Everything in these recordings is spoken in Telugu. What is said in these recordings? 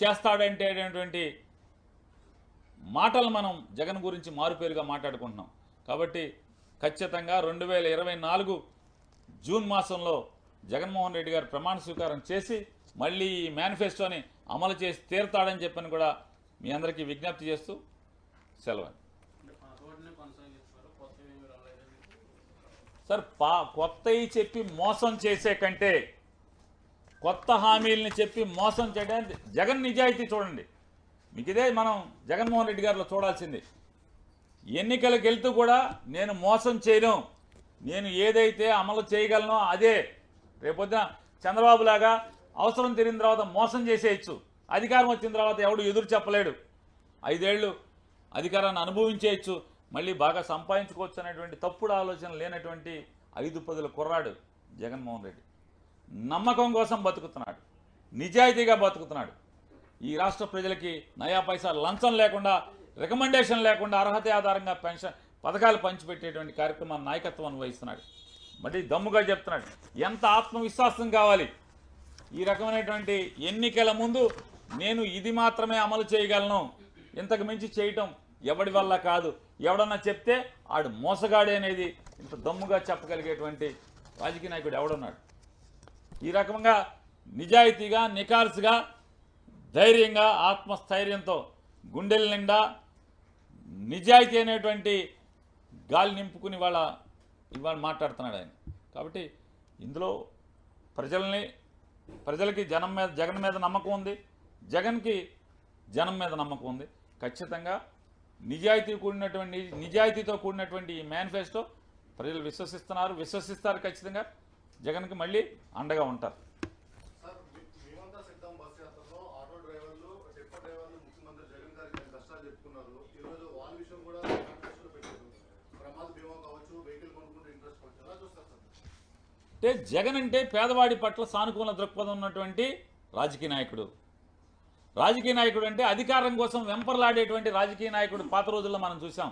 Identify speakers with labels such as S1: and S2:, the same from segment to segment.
S1: చేస్తాడంటేటువంటి మాటలు మనం జగన్ గురించి మారుపేరుగా మాట్లాడుకుంటున్నాం. కాబట్టి ఖచ్చితంగా 2024 జూన్ మాసంలో జగన్మోహన్ రెడ్డి గారు ప్రమాణ స్వీకారం చేసి మళ్ళీ ఈ మేనిఫెస్టోని అమలు చేసి తీరుతాడని చెప్పని కూడా మీ అందరికీ విజ్ఞప్తి చేస్తూ సెలవు. సార్ కొత్తవి చెప్పి మోసం చేసే కంటే కొత్త హామీలని చెప్పి మోసం చేయడానికి జగన్ నిజాయితీ చూడండి. మీకు ఇదే మనం జగన్మోహన్ రెడ్డి గారిలో చూడాల్సింది. ఎన్నికలకు వెళ్తూ కూడా నేను మోసం చేయను, నేను ఏదైతే అమలు చేయగలనో అదే. రేపొద్దున చంద్రబాబు లాగా అవసరం తీరిన తర్వాత మోసం చేసేయచ్చు, అధికారం వచ్చిన తర్వాత ఎవడు ఎదురు చెప్పలేడు, 5 ఏళ్ళు అధికారాన్ని అనుభవించేయచ్చు, మళ్ళీ బాగా సంపాదించుకోవచ్చు అనేటువంటి తప్పుడు ఆలోచన లేనటువంటి 5 కుర్రాడు జగన్మోహన్ రెడ్డి. నమ్మకం కోసం బతుకుతున్నాడు, నిజాయితీగా బతుకుతున్నాడు. ఈ రాష్ట్ర ప్రజలకి నయా పైసా లంచం లేకుండా, రికమెండేషన్ లేకుండా అర్హత ఆధారంగా పెన్షన్ పథకాలు పంచిపెట్టేటువంటి కార్యక్రమాన్ని నాయకత్వం వహిస్తున్నాడు. మరి దమ్ముగా చెప్తున్నాడు. ఎంత ఆత్మవిశ్వాసం కావాలి ఈ రకమైనటువంటి ఎన్నికల ముందు, నేను ఇది మాత్రమే అమలు చేయగలను, ఇంతకు మించి చేయటం ఎవడి వల్ల కాదు, ఎవడన్నా చెప్తే ఆడు మోసగాడే అనేది ఇంత దమ్ముగా చెప్పగలిగేటువంటి రాజకీయ నాయకుడు ఎవడున్నాడు? ఈ రకంగా నిజాయితీగా, నికార్సుగా, ధైర్యంగా, ఆత్మస్థైర్యంతో, గుండెల నిండా నిజాయితీ అనేటువంటి గాలి నింపుకుని ఇవాళ మాట్లాడుతున్నాడు ఆయన. కాబట్టి ఇందులో ప్రజలకి జగన్ మీద నమ్మకం ఉంది, జగన్కి జనం మీద నమ్మకం ఉంది. ఖచ్చితంగా నిజాయితీతో కూడినటువంటి ఈ మేనిఫెస్టో ప్రజలు విశ్వసిస్తారు. ఖచ్చితంగా జగన్కి మళ్ళీ అండగా ఉంటారు. అంటే జగన్ అంటే పేదవాడి పట్ల సానుకూల దృక్పథం ఉన్నటువంటి రాజకీయ నాయకుడు అంటే అధికారం కోసం వెంపర్లాడేటువంటి రాజకీయ నాయకుడు పాత రోజుల్లో మనం చూసాం.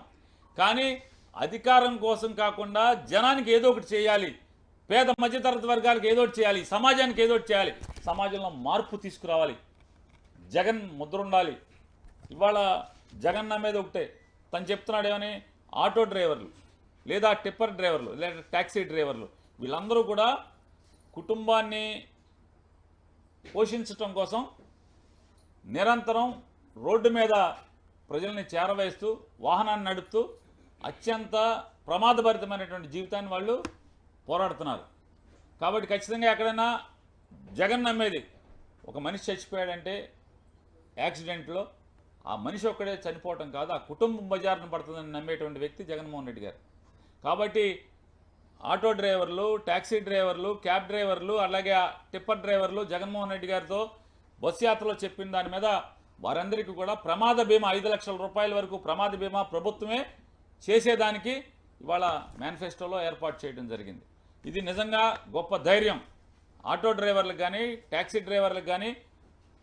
S1: కానీ అధికారం కోసం కాకుండా జనానికి ఏదో ఒకటి చేయాలి, పేద మధ్యతరగతి వర్గాలకు ఏదో ఒకటి చేయాలి, సమాజానికి ఏదో ఒకటి చేయాలి, సమాజంలో మార్పు తీసుకురావాలి, జగన్ ముద్ర ఉండాలి. ఇవాళ జగన్ నమ్మేది ఒకటే, తను చెప్తున్నాడు ఏమని, ఆటో డ్రైవర్లు లేదా టిప్పర్ డ్రైవర్లు లేదా ట్యాక్సీ డ్రైవర్లు వీళ్ళందరూ కూడా కుటుంబాన్ని పోషించటం కోసం నిరంతరం రోడ్డు మీద ప్రజల్ని చేరవేస్తూ వాహనాన్ని నడుపుతూ అత్యంత ప్రమాదభరితమైనటువంటి జీవితాన్ని వాళ్ళు పోరాడుతున్నారు. కాబట్టి ఖచ్చితంగా ఎక్కడైనా జగన్ నమ్మేది, ఒక మనిషి చచ్చిపోయాడంటే యాక్సిడెంట్లో ఆ మనిషి ఒక్కడే చనిపోవటం కాదు, ఆ కుటుంబం బజారును పడుతుందని నమ్మేటువంటి వ్యక్తి జగన్మోహన్ రెడ్డి గారు. కాబట్టి ఆటో డ్రైవర్లు, ట్యాక్సీ డ్రైవర్లు, క్యాబ్ డ్రైవర్లు, అలాగే టిప్పర్ డ్రైవర్లు జగన్మోహన్ రెడ్డి గారితో బస్సు యాత్రలో చెప్పిన దాని మీద వారందరికీ కూడా ప్రమాద బీమా 5 లక్షల రూపాయల వరకు ప్రమాద బీమా ప్రభుత్వమే చేసేదానికి ఇవాళ మేనిఫెస్టోలో ఏర్పాటు చేయడం జరిగింది. ఇది నిజంగా గొప్ప ధైర్యం. ఆటో డ్రైవర్లకు కానీ, ట్యాక్సీ డ్రైవర్లకు కానీ,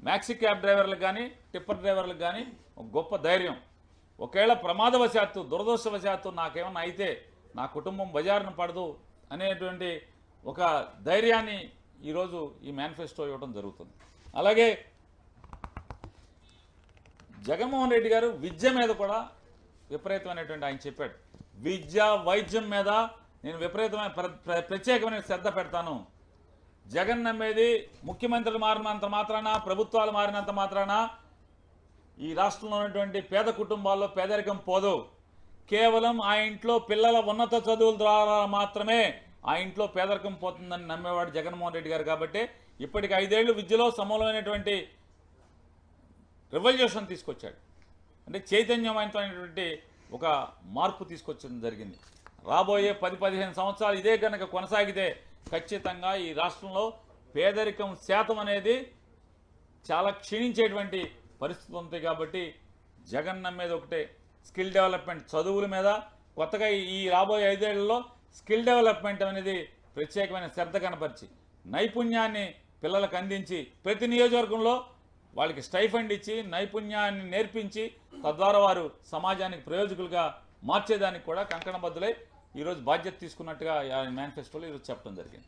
S1: మ్యాక్సీ క్యాబ్ డ్రైవర్లకు కానీ, టిప్పర్ డ్రైవర్లకు కానీ ఒక గొప్ప ధైర్యం. ఒకవేళ ప్రమాదవశాత్తు, దురదృష్టవశాత్తు నాకేమన్నా అయితే నా కుటుంబం బజారును పడదు అనేటువంటి ఒక ధైర్యాన్ని ఈరోజు ఈ మేనిఫెస్టో ఇవ్వడం జరుగుతుంది. అలాగే జగన్మోహన్ రెడ్డి గారు విద్య మీద కూడా విపరీతమైనటువంటి ఆయన చెప్పాడు, విద్య వైద్యం మీద నేను విపరీతమైన ప్రత్యేకమైన శ్రద్ధ పెడతాను. జగన్ నమ్మేది ముఖ్యమంత్రులు మారినంత మాత్రాన, ప్రభుత్వాలు మారినంత మాత్రాన ఈ రాష్ట్రంలో ఉన్నటువంటి పేద కుటుంబాల్లో పేదరికం పోదు. కేవలం ఆ ఇంట్లో పిల్లల ఉన్నత చదువుల ద్వారా మాత్రమే ఆ ఇంట్లో పేదరికం పోతుందని నమ్మేవాడు జగన్మోహన్ రెడ్డి గారు. కాబట్టి ఇప్పటికి 5 ఏళ్ళు విద్యలో సమూలమైనటువంటి రెవల్యూషన్ తీసుకొచ్చాడు, అంటే చైతన్యవంతమైనటువంటి ఒక మార్పు తీసుకొచ్చడం జరిగింది. రాబోయే 10-15 సంవత్సరాలు ఇదే కనుక కొనసాగితే ఖచ్చితంగా ఈ రాష్ట్రంలో పేదరికం శాతం అనేది చాలా క్షీణించేటువంటి పరిస్థితి ఉంది. కాబట్టి జగన్ నమ్మేది ఒకటే, స్కిల్ డెవలప్మెంట్, చదువుల మీద కొత్తగా ఈ రాబోయే 5 ఏళ్లలో స్కిల్ డెవలప్మెంట్ అనేది ప్రత్యేకమైన శ్రద్ధ కనపరిచి నైపుణ్యాన్ని పిల్లలకు అందించి ప్రతి నియోజకవర్గంలో వాళ్ళకి స్టైఫండ్ ఇచ్చి నైపుణ్యాన్ని నేర్పించి తద్వారా వారు సమాజానికి ప్రయోజకులుగా మార్చేదానికి కూడా కంకణబద్దులై ఈరోజు బాధ్యత తీసుకున్నట్టుగా మేనిఫెస్టోలో ఈరోజు చెప్పడం జరిగింది.